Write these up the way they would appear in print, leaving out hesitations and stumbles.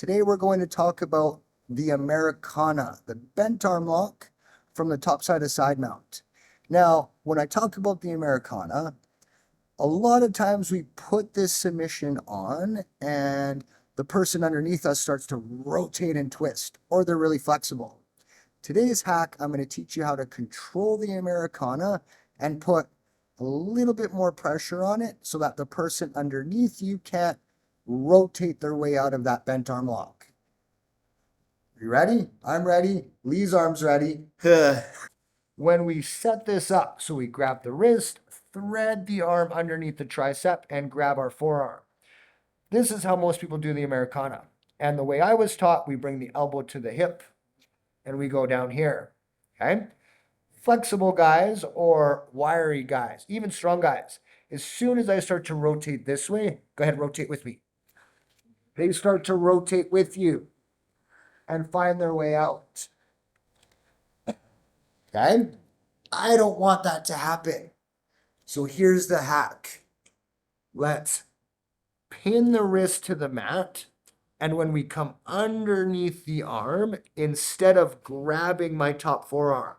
Today we're going to talk about the Americana, the bent arm lock from the top side of side mount. Now, when I talk about the Americana, a lot of times we put this submission on and the person underneath us starts to rotate and twist, or they're really flexible. Today's hack, I'm going to teach you how to control the Americana and put a little bit more pressure on it so that the person underneath you can't rotate their way out of that bent arm lock. You ready? I'm ready. Lee's arm's ready. When we set this up, so we grab the wrist, thread the arm underneath the tricep, and grab our forearm. This is how most people do the Americana. And the way I was taught, we bring the elbow to the hip, and we go down here, okay? Flexible guys or wiry guys, even strong guys, as soon as I start to rotate this way, go ahead, rotate with me. They start to rotate with you and find their way out. Okay? I don't want that to happen. So here's the hack. Let's pin the wrist to the mat. And when we come underneath the arm, instead of grabbing my top forearm,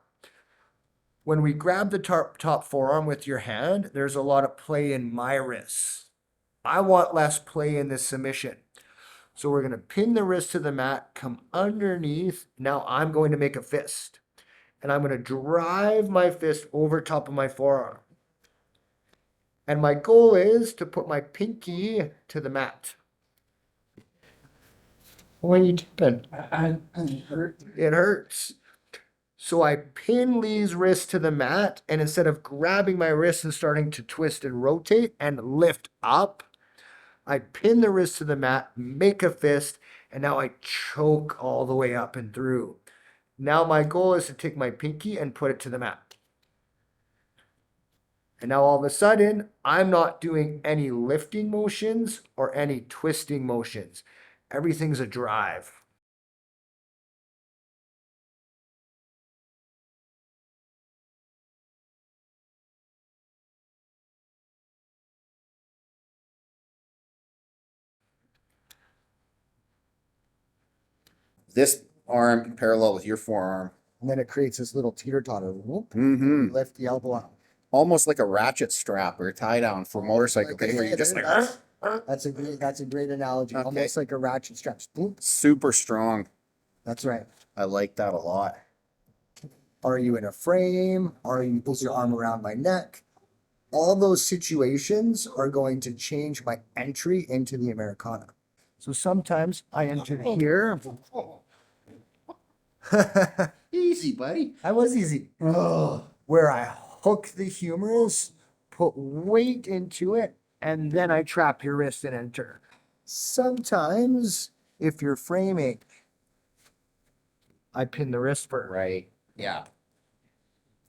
when we grab the top forearm with your hand, there's a lot of play in my wrists. I want less play in this submission. So we're going to pin the wrist to the mat, come underneath. Now I'm going to make a fist. And I'm going to drive my fist over top of my forearm. And my goal is to put my pinky to the mat. What are you doing? It hurts. So I pin Lee's wrist to the mat, and instead of grabbing my wrist and starting to twist and rotate and lift up, I pin the wrist to the mat, make a fist, and now I choke all the way up and through. Now my goal is to take my pinky and put it to the mat. And now all of a sudden, I'm not doing any lifting motions or any twisting motions. Everything's a drive. This arm parallel with your forearm. And then it creates this little teeter-totter. Whoop, Mm-hmm. lift the elbow up. Almost like a ratchet strap or tie down for motorcycle. Like Where you just like that's a great analogy. Okay. Almost like a ratchet strap. Boop. super strong. That's right. I like that a lot. Are you in a frame? Are you put your arm around my neck? All those situations are going to change my entry into the Americana. So sometimes I enter here. Easy, buddy. That was easy. Where I hook the humerus, put weight into it, and then I trap your wrist and enter. Sometimes, if you're framing, I pin the wrist first. Right. Yeah.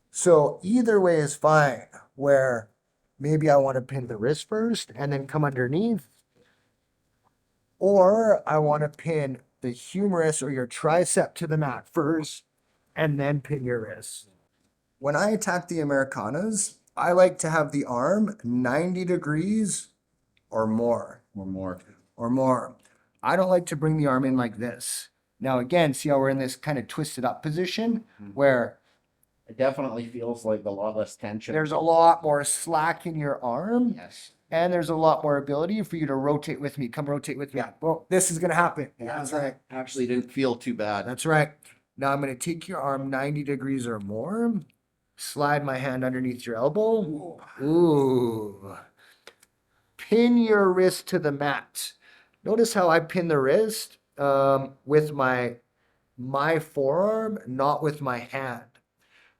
So either way is fine, where maybe I want to pin the wrist first and then come underneath. Or I want to pin the humerus or your tricep to the mat first and then pin your wrist. When I attack the Americanas, I like to have the arm 90 degrees or more. Or more. I don't like to bring the arm in like this. Now again, see how we're in this kind of twisted up position where It definitely feels like a lot less tension. there's a lot more slack in your arm. Yes. And there's a lot more ability for you to rotate with me. Come rotate with me. Yeah. Well, this is going to happen. Yeah. That's right. Actually didn't feel too bad. That's right. Now I'm going to take your arm 90 degrees or more. Slide my hand underneath your elbow. Ooh. Pin your wrist to the mat. Notice how I pin the wrist with my forearm, not with my hand.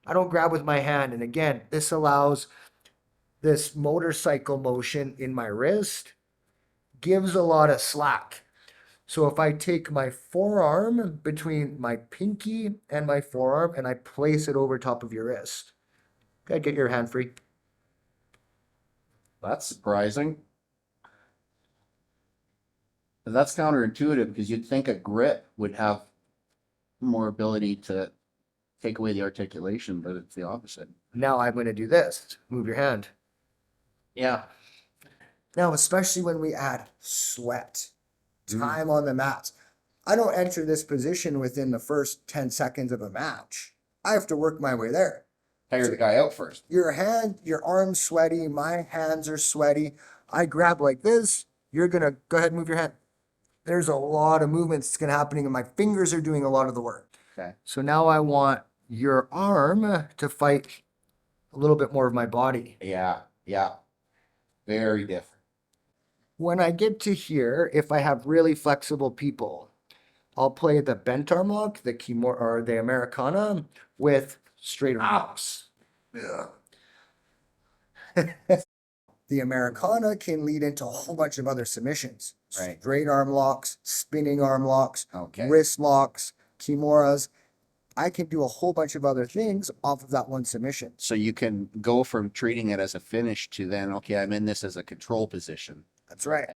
I don't grab with my hand. And again, this allows this motorcycle motion in my wrist, gives a lot of slack. So if I take my forearm between my pinky and my forearm and I place it over top of your wrist, okay, get your hand free. That's surprising. But that's counterintuitive because you'd think a grip would have more ability to take away the articulation, but it's the opposite. Now I'm going to do this. Move your hand. Yeah. Now, especially when we add sweat, time on the mat, I don't enter this position within the first 10 seconds of a match. I have to work my way there. Tire the guy out first. Your arm's sweaty, my hands are sweaty. I grab like this, you're gonna go ahead and move your hand. There's a lot of movements that's gonna happening, and my fingers are doing a lot of the work. Okay. So now I want your arm to fight a little bit more of my body. Yeah. Yeah. Very different. When I get to here, if I have really flexible people, I'll play the bent arm lock, the Kimura or the Americana with straight arm locks. Yeah. The Americana can lead into a whole bunch of other submissions. Right. Straight arm locks, spinning arm locks, Okay. wrist locks, Kimuras. I can do a whole bunch of other things off of that one submission. So you can go from treating it as a finish to then, okay, I'm in this as a control position. That's right.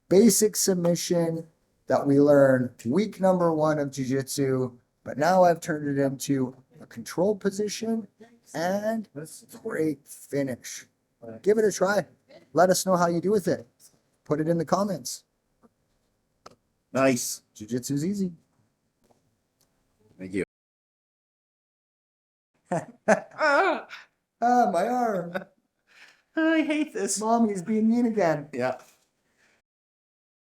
Basic submission that we learn week number 1 of jiu-jitsu, but now I've turned it into a control position and a great finish. Give it a try. Let us know how you do with it. Put it in the comments. Nice. Jiu-jitsu's easy. Thank you. Ah, my arm. I hate this. Mommy's being mean again. Yeah.